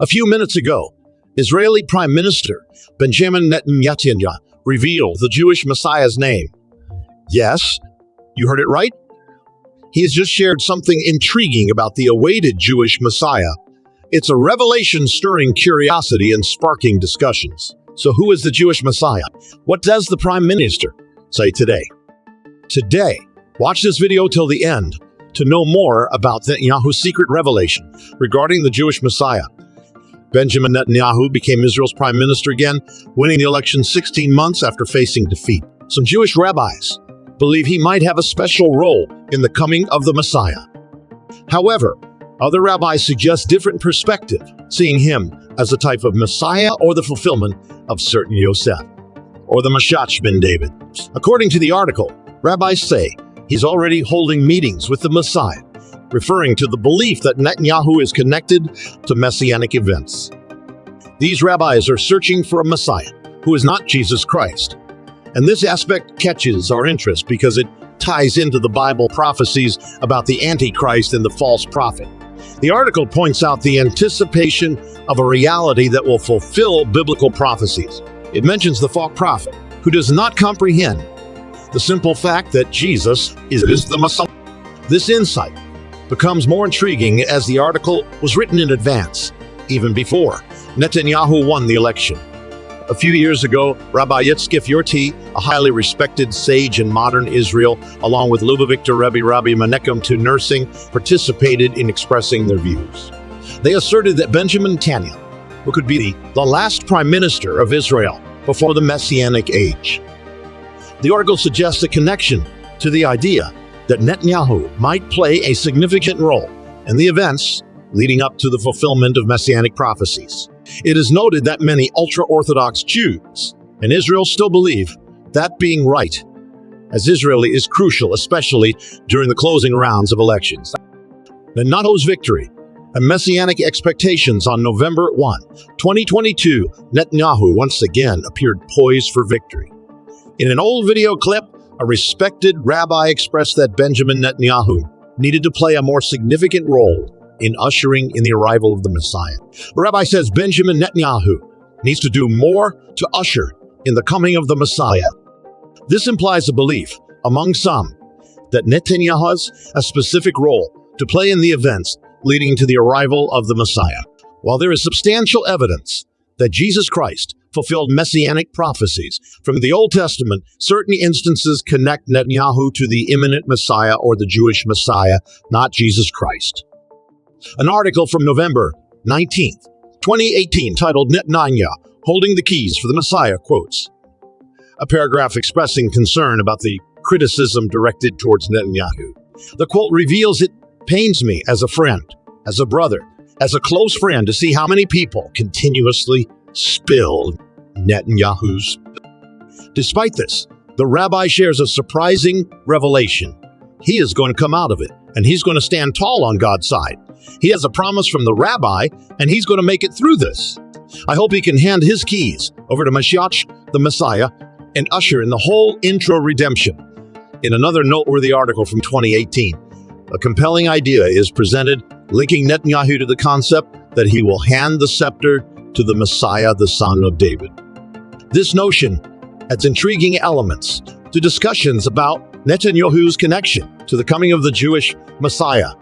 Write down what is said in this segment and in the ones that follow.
A few minutes ago, Israeli Prime Minister Benjamin Netanyahu revealed the Jewish Messiah's name. Yes, you heard it right. He has just shared something intriguing about the awaited Jewish Messiah. It's a revelation stirring curiosity and sparking discussions. So who is the Jewish Messiah? What does the Prime Minister say today? Today, watch this video till the end to know more about Netanyahu's secret revelation regarding the Jewish Messiah. Benjamin Netanyahu became Israel's prime minister again, winning the election 16 months after facing defeat. Some Jewish rabbis believe he might have a special role in the coming of the Messiah. However, other rabbis suggest different perspective, seeing him as a type of Messiah or the fulfillment of certain Yosef, or the Mashiach Ben David. According to the article, rabbis say he's already holding meetings with the Messiah, referring to the belief that Netanyahu is connected to messianic events. These rabbis are searching for a Messiah who is not Jesus Christ. And this aspect catches our interest because it ties into the Bible prophecies about the Antichrist and the false prophet. The article points out the anticipation of a reality that will fulfill biblical prophecies. It mentions the false prophet who does not comprehend the simple fact that Jesus is the Messiah. This insight becomes more intriguing as the article was written in advance, even before Netanyahu won the election. A few years ago, Rabbi Yitzchak Yorti, a highly respected sage in modern Israel, along with Lubavitcher Rebbe Rabbi Menachem to nursing, participated in expressing their views. They asserted that Benjamin Netanyahu, who could be the last prime minister of Israel before the Messianic age. The article suggests a connection to the idea that Netanyahu might play a significant role in the events leading up to the fulfillment of Messianic prophecies. It is noted that many ultra-Orthodox Jews in Israel still believe that being right as Israeli is crucial, especially during the closing rounds of elections. Netanyahu's victory and Messianic expectations on November 1, 2022, Netanyahu once again appeared poised for victory. In an old video clip, a respected rabbi expressed that Benjamin Netanyahu needed to play a more significant role in ushering in the arrival of the Messiah. The rabbi says Benjamin Netanyahu needs to do more to usher in the coming of the Messiah. This implies a belief among some that Netanyahu has a specific role to play in the events leading to the arrival of the Messiah. While there is substantial evidence that Jesus Christ fulfilled messianic prophecies from the Old Testament, certain instances connect Netanyahu to the imminent Messiah or the Jewish Messiah, not Jesus Christ. An article from November 19th, 2018, titled Netanyahu Holding the Keys for the Messiah, quotes a paragraph expressing concern about the criticism directed towards Netanyahu. The quote reveals, "It pains me as a friend, as a brother, as a close friend to see how many people continuously spill Netanyahu's." Despite this, the rabbi shares a surprising revelation. He is going to come out of it, and he's going to stand tall on God's side. He has a promise from the rabbi, and he's going to make it through this. I hope he can hand his keys over to Mashiach, the Messiah, and usher in the whole intro redemption. In another noteworthy article from 2018, a compelling idea is presented linking Netanyahu to the concept that he will hand the scepter to the Messiah, the son of David. This notion adds intriguing elements to discussions about Netanyahu's connection to the coming of the Jewish Messiah.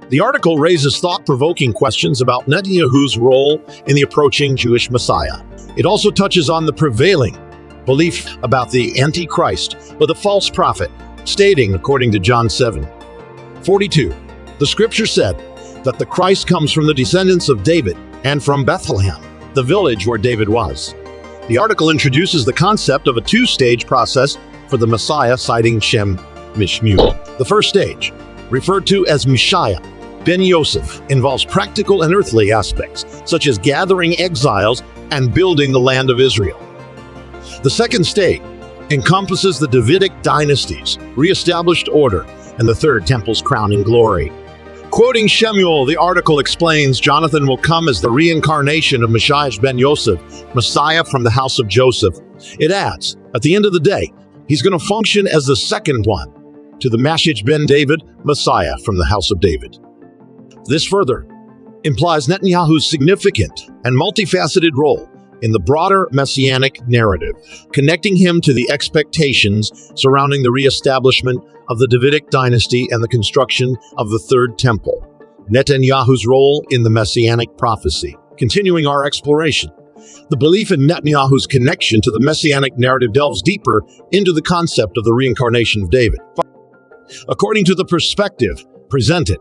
The article raises thought-provoking questions about Netanyahu's role in the approaching Jewish Messiah. It also touches on the prevailing belief about the Antichrist or the false prophet, stating, according to John 7:42, the scripture said that the Christ comes from the descendants of David and from Bethlehem, the village where David was. The article introduces the concept of a two-stage process for the Messiah, citing Shem Mishmuel. The first stage, referred to as Messiah Ben Yosef, involves practical and earthly aspects, such as gathering exiles and building the land of Israel. The second stage encompasses the Davidic dynasties, re-established order, and the third temple's crowning glory. Quoting Shemuel, the article explains Jonathan will come as the reincarnation of Messiah Ben Yosef, Messiah from the house of Joseph. It adds, at the end of the day, he's going to function as the second one to the Mashiach Ben David, Messiah from the house of David. This further implies Netanyahu's significant and multifaceted role in the broader messianic narrative, connecting him to the expectations surrounding the reestablishment of the Davidic dynasty and the construction of the Third Temple. Netanyahu's role in the messianic prophecy. Continuing our exploration, the belief in Netanyahu's connection to the messianic narrative delves deeper into the concept of the reincarnation of David. According to the perspective presented,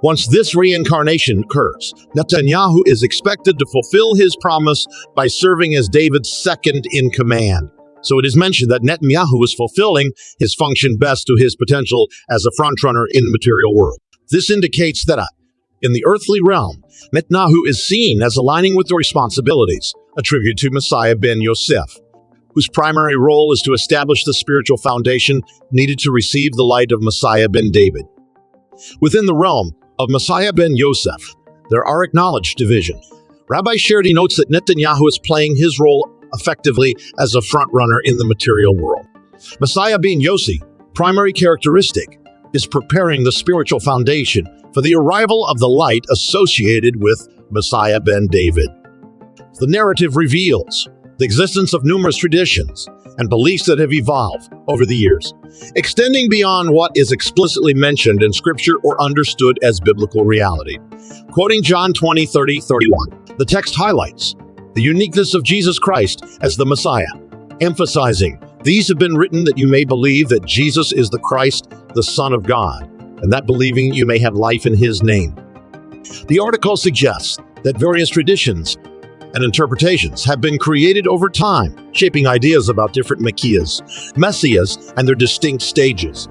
once this reincarnation occurs, Netanyahu is expected to fulfill his promise by serving as David's second in command. So it is mentioned that Netanyahu is fulfilling his function best to his potential as a frontrunner in the material world. This indicates that in the earthly realm, Netanyahu is seen as aligning with the responsibilities attributed to Messiah Ben Yosef, whose primary role is to establish the spiritual foundation needed to receive the light of Messiah Ben David. Within the realm of Messiah Ben Yosef, there are acknowledged divisions. Rabbi Sherdy notes that Netanyahu is playing his role effectively as a frontrunner in the material world. Messiah Ben Yosef's primary characteristic is preparing the spiritual foundation for the arrival of the light associated with Messiah Ben David. The narrative reveals the existence of numerous traditions and beliefs that have evolved over the years, extending beyond what is explicitly mentioned in Scripture or understood as biblical reality. Quoting John 20:30-31, the text highlights the uniqueness of Jesus Christ as the Messiah, emphasizing, "These have been written that you may believe that Jesus is the Christ, the Son of God, and that believing you may have life in His name." The article suggests that various traditions and interpretations have been created over time, shaping ideas about different messiahs, and their distinct stages.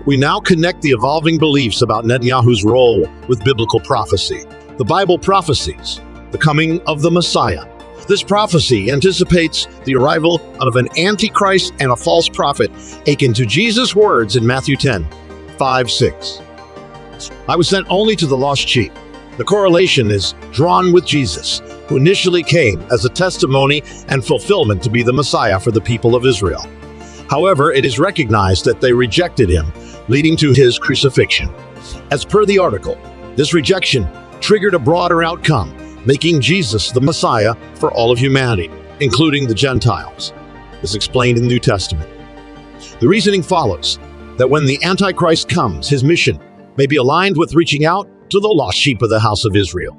We now connect the evolving beliefs about Netanyahu's role with biblical prophecy. The Bible prophecies the coming of the Messiah. This prophecy anticipates the arrival of an antichrist and a false prophet, akin to Jesus' words in Matthew 10:5-6. "I was sent only to the lost sheep." The correlation is drawn with Jesus, who initially came as a testimony and fulfillment to be the Messiah for the people of Israel. However, it is recognized that they rejected him, leading to his crucifixion. As per the article, this rejection triggered a broader outcome, making Jesus the Messiah for all of humanity, including the Gentiles, as explained in the New Testament. The reasoning follows that when the Antichrist comes, his mission may be aligned with reaching out to the lost sheep of the house of Israel.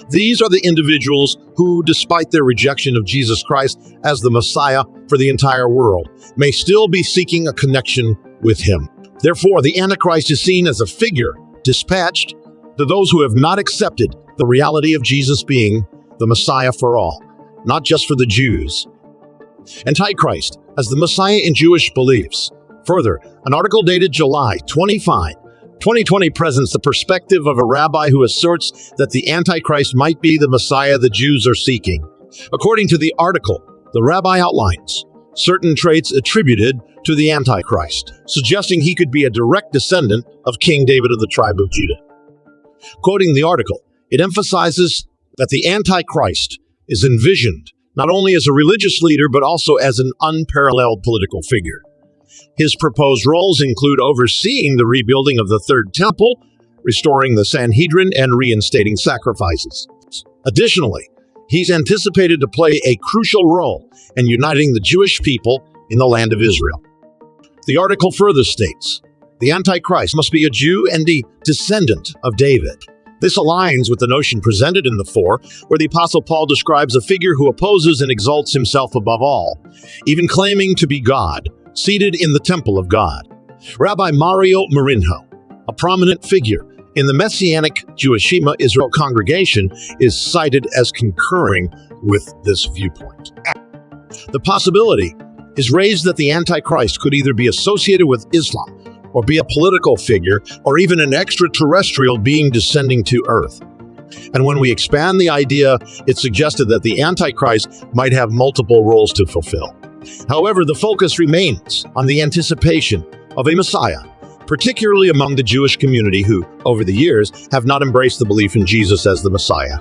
These are the individuals who, despite their rejection of Jesus Christ as the Messiah for the entire world, may still be seeking a connection with him. Therefore, the Antichrist is seen as a figure dispatched to those who have not accepted the reality of Jesus being the Messiah for all, not just for the Jews. Antichrist as the Messiah in Jewish beliefs. Further, an article dated July 25, 2020 presents the perspective of a rabbi who asserts that the Antichrist might be the Messiah the Jews are seeking. According to the article, the rabbi outlines certain traits attributed to the Antichrist, suggesting he could be a direct descendant of King David of the tribe of Judah. Quoting the article, it emphasizes that the Antichrist is envisioned not only as a religious leader, but also as an unparalleled political figure. His proposed roles include overseeing the rebuilding of the Third Temple, restoring the Sanhedrin, and reinstating sacrifices. Additionally, he's anticipated to play a crucial role in uniting the Jewish people in the land of Israel. The article further states, the Antichrist must be a Jew and a descendant of David. This aligns with the notion presented in the 4, where the Apostle Paul describes a figure who opposes and exalts himself above all, even claiming to be God, seated in the temple of God. Rabbi Mario Marinho, a prominent figure in the Messianic Jewish Shema Israel congregation, is cited as concurring with this viewpoint. The possibility is raised that the Antichrist could either be associated with Islam, or be a political figure, or even an extraterrestrial being descending to Earth. And when we expand the idea, it's suggested that the Antichrist might have multiple roles to fulfill. However, the focus remains on the anticipation of a Messiah, particularly among the Jewish community who, over the years, have not embraced the belief in Jesus as the Messiah.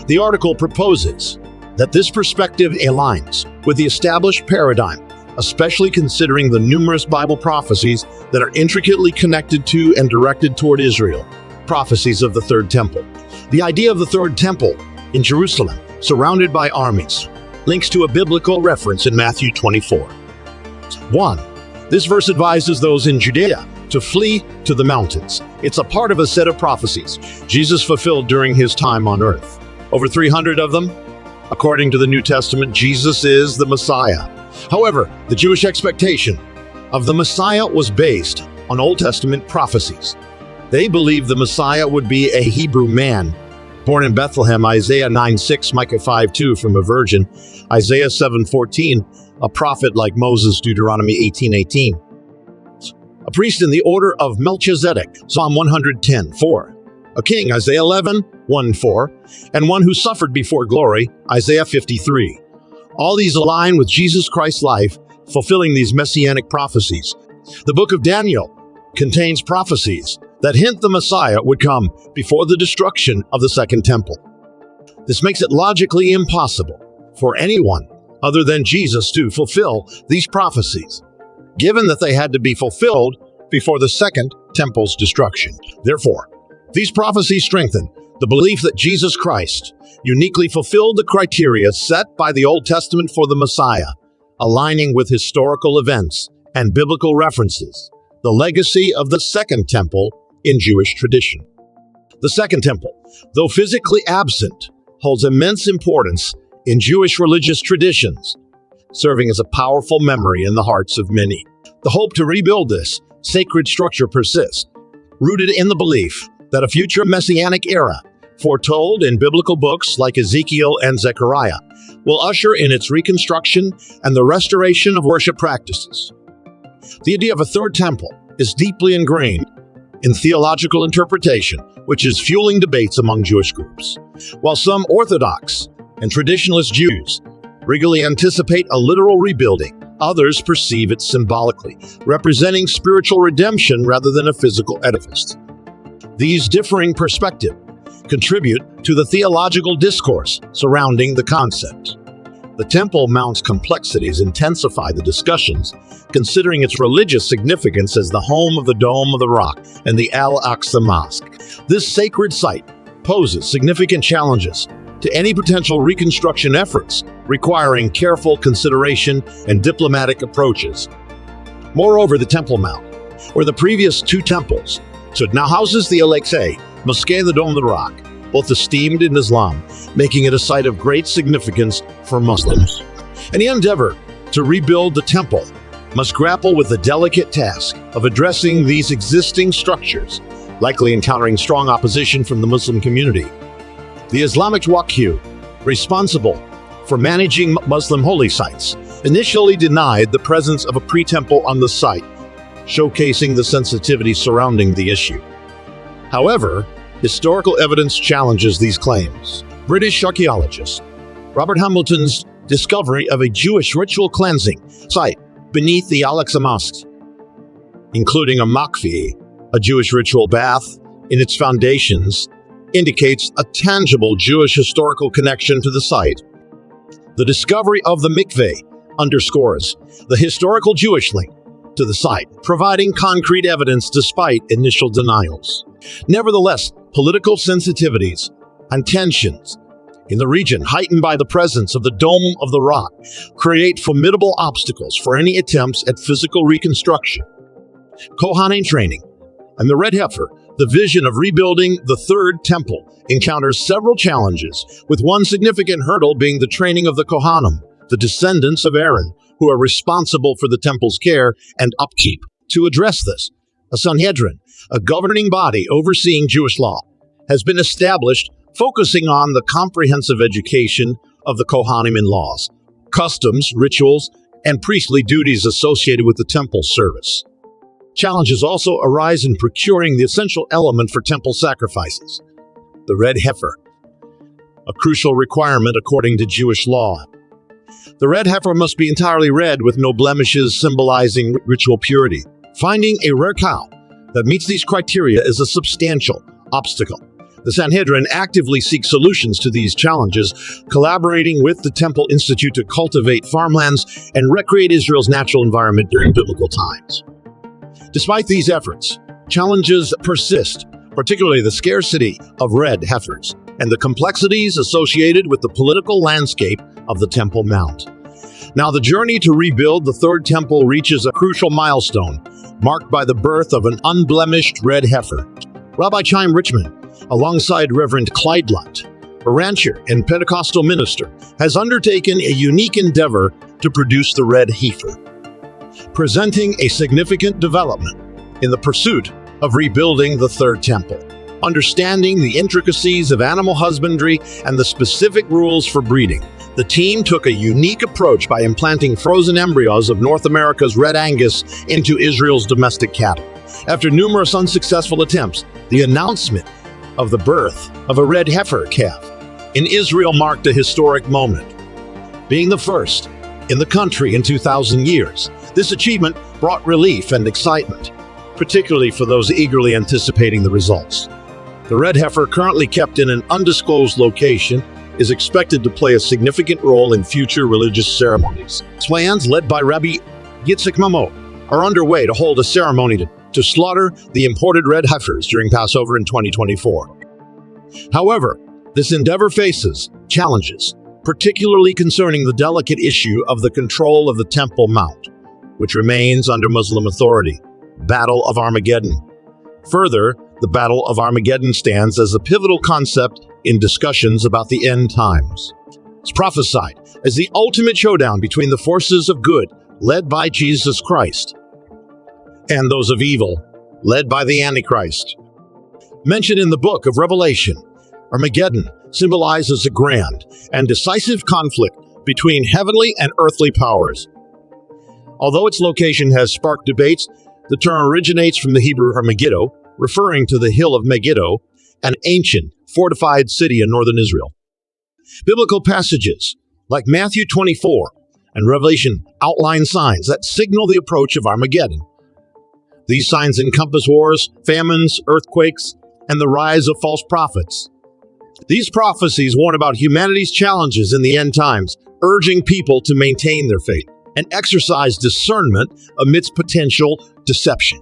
The article proposes that this perspective aligns with the established paradigm, especially considering the numerous Bible prophecies that are intricately connected to and directed toward Israel, prophecies of the Third Temple. The idea of the third temple in Jerusalem, surrounded by armies, links to a biblical reference in Matthew 24. 1. This verse advises those in Judea to flee to the mountains. It's a part of a set of prophecies Jesus fulfilled during his time on earth. Over 300 of them. According to the New Testament, Jesus is the Messiah. However, the Jewish expectation of the Messiah was based on Old Testament prophecies. They believed the Messiah would be a Hebrew man, born in Bethlehem, Isaiah 9:6, Micah 5:2, from a virgin, Isaiah 7:14, a prophet like Moses, Deuteronomy 18:18. A priest in the order of Melchizedek, Psalm 110:4. A king, Isaiah 11:1-4, and one who suffered before glory, Isaiah 53. All these align with Jesus Christ's life, fulfilling these messianic prophecies. The book of Daniel contains prophecies that hint the Messiah would come before the destruction of the Second Temple. This makes it logically impossible for anyone other than Jesus to fulfill these prophecies, given that they had to be fulfilled before the Second Temple's destruction. Therefore, these prophecies strengthen the belief that Jesus Christ uniquely fulfilled the criteria set by the Old Testament for the Messiah, aligning with historical events and biblical references, the legacy of the Second Temple in Jewish tradition. The Second Temple, though physically absent, holds immense importance in Jewish religious traditions, serving as a powerful memory in the hearts of many. The hope to rebuild this sacred structure persists, rooted in the belief that a future messianic era, foretold in biblical books like Ezekiel and Zechariah, will usher in its reconstruction and the restoration of worship practices. The idea of a third temple is deeply ingrained in theological interpretation, which is fueling debates among Jewish groups. While some Orthodox and traditionalist Jews regally anticipate a literal rebuilding, others perceive it symbolically, representing spiritual redemption rather than a physical edifice. These differing perspectives contribute to the theological discourse surrounding the concept. The Temple Mount's complexities intensify the discussions, considering its religious significance as the home of the Dome of the Rock and the Al-Aqsa Mosque. This sacred site poses significant challenges to any potential reconstruction efforts, requiring careful consideration and diplomatic approaches. Moreover, the Temple Mount, where the previous two temples stood, now houses the Al-Aqsa Mosque, the Dome of the Rock, both esteemed in Islam, making it a site of great significance for Muslims. Any endeavor to rebuild the temple must grapple with the delicate task of addressing these existing structures, likely encountering strong opposition from the Muslim community. The Islamic Waqf, responsible for managing Muslim holy sites, initially denied the presence of a pre-temple on the site, showcasing the sensitivity surrounding the issue. However, historical evidence challenges these claims. British archaeologist Robert Hamilton's discovery of a Jewish ritual cleansing site beneath the Al-Aqsa Mosque, including a mikveh, a Jewish ritual bath, in its foundations, indicates a tangible Jewish historical connection to the site. The discovery of the mikveh underscores the historical Jewish link to the site, providing concrete evidence despite initial denials. Nevertheless, political sensitivities and tensions in the region, heightened by the presence of the Dome of the Rock, create formidable obstacles for any attempts at physical reconstruction. Kohanim training and the Red Heifer, the vision of rebuilding the Third Temple, encounters several challenges, with one significant hurdle being the training of the Kohanim, the descendants of Aaron, who are responsible for the temple's care and upkeep. To address this, a Sanhedrin, a governing body overseeing Jewish law, has been established, focusing on the comprehensive education of the Kohanim in laws, customs, rituals, and priestly duties associated with the temple service. Challenges also arise in procuring the essential element for temple sacrifices, the red heifer, a crucial requirement according to Jewish law. The red heifer must be entirely red with no blemishes, symbolizing ritual purity. Finding a rare cow that meets these criteria is a substantial obstacle. The Sanhedrin actively seeks solutions to these challenges, collaborating with the Temple Institute to cultivate farmlands and recreate Israel's natural environment during biblical times. Despite these efforts, challenges persist, particularly the scarcity of red heifers and the complexities associated with the political landscape of the Temple Mount. Now, the journey to rebuild the third temple reaches a crucial milestone, marked by the birth of an unblemished red heifer. Rabbi Chaim Richman, alongside Reverend Clyde Lutt, a rancher and Pentecostal minister, has undertaken a unique endeavor to produce the red heifer, presenting a significant development in the pursuit of rebuilding the third temple. Understanding the intricacies of animal husbandry and the specific rules for breeding, the team took a unique approach by implanting frozen embryos of North America's Red Angus into Israel's domestic cattle. After numerous unsuccessful attempts, the announcement of the birth of a red heifer calf in Israel marked a historic moment. Being the first in the country in 2,000 years, this achievement brought relief and excitement, particularly for those eagerly anticipating the results. The red heifer, currently kept in an undisclosed location, is expected to play a significant role in future religious ceremonies. Plans led by Rabbi Yitzhak Mamo are underway to hold a ceremony to slaughter the imported red heifers during Passover in 2024. However, this endeavor faces challenges, particularly concerning the delicate issue of the control of the Temple Mount, which remains under Muslim authority. Battle of Armageddon. Further, the Battle of Armageddon stands as a pivotal concept in discussions about the end times. It's prophesied as the ultimate showdown between the forces of good, led by Jesus Christ, and those of evil, led by the Antichrist. Mentioned in the book of Revelation, Armageddon symbolizes a grand and decisive conflict between heavenly and earthly powers. Although its location has sparked debates, the term originates from the Hebrew Megiddo, referring to the hill of Megiddo, an ancient, fortified city in northern Israel. Biblical passages like Matthew 24 and Revelation outline signs that signal the approach of Armageddon. These signs encompass wars, famines, earthquakes, and the rise of false prophets. These prophecies warn about humanity's challenges in the end times, urging people to maintain their faith and exercise discernment amidst potential deception.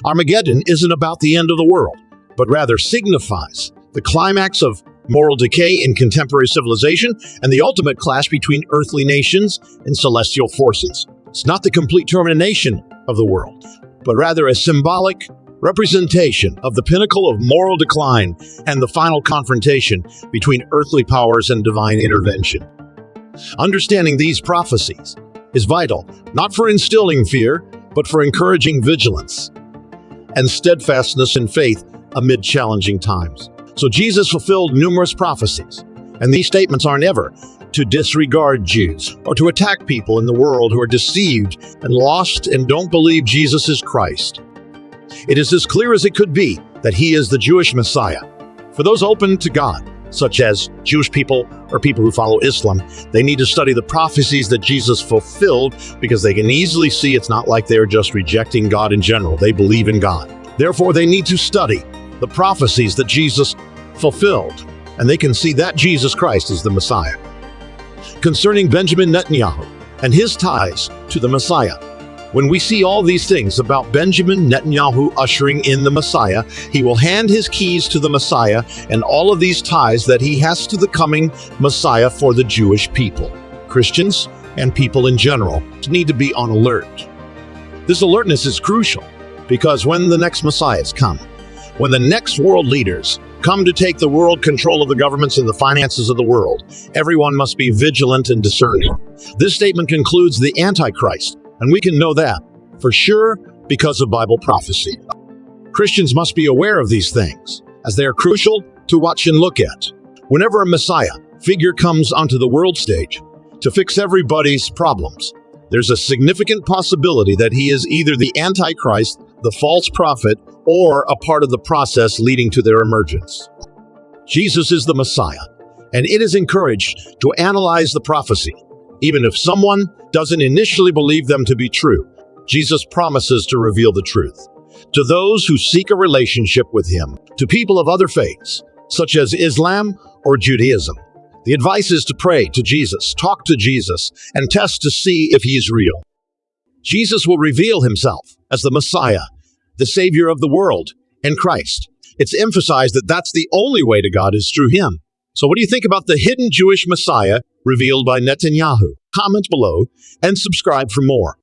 Armageddon isn't about the end of the world, but rather signifies the climax of moral decay in contemporary civilization and the ultimate clash between earthly nations and celestial forces. It's not the complete termination of the world, but rather a symbolic representation of the pinnacle of moral decline and the final confrontation between earthly powers and divine intervention. Understanding these prophecies is vital, not for instilling fear, but for encouraging vigilance and steadfastness in faith amid challenging times. So Jesus fulfilled numerous prophecies, and these statements aren't ever to disregard Jews or to attack people in the world who are deceived and lost and don't believe Jesus is Christ. It is as clear as it could be that he is the Jewish Messiah. For those open to God, such as Jewish people or people who follow Islam, they need to study the prophecies that Jesus fulfilled, because they can easily see it's not like they're just rejecting God in general. They believe in God. Therefore, they need to study the prophecies that Jesus fulfilled, and they can see that Jesus Christ is the Messiah. Concerning Benjamin Netanyahu and his ties to the Messiah, when we see all these things about Benjamin Netanyahu ushering in the Messiah, he will hand his keys to the Messiah and all of these ties that he has to the coming Messiah for the Jewish people. Christians and people in general need to be on alert. This alertness is crucial, because when the next Messiahs come, when the next world leaders come to take the world control of the governments and the finances of the world, everyone must be vigilant and discerning. This statement concludes the Antichrist, and we can know that for sure because of Bible prophecy. Christians must be aware of these things, as they are crucial to watch and look at. Whenever a Messiah figure comes onto the world stage to fix everybody's problems, there's a significant possibility that he is either the Antichrist, the false prophet, or a part of the process leading to their emergence. Jesus is the Messiah, and it is encouraged to analyze the prophecy. Even if someone doesn't initially believe them to be true, Jesus promises to reveal the truth to those who seek a relationship with him. To people of other faiths, such as Islam or Judaism, the advice is to pray to Jesus, talk to Jesus, and test to see if he is real. Jesus will reveal himself as the Messiah, the Savior of the world, and Christ. It's emphasized that that's the only way to God is through him. So what do you think about the hidden Jewish Messiah revealed by Netanyahu? Comment below and subscribe for more.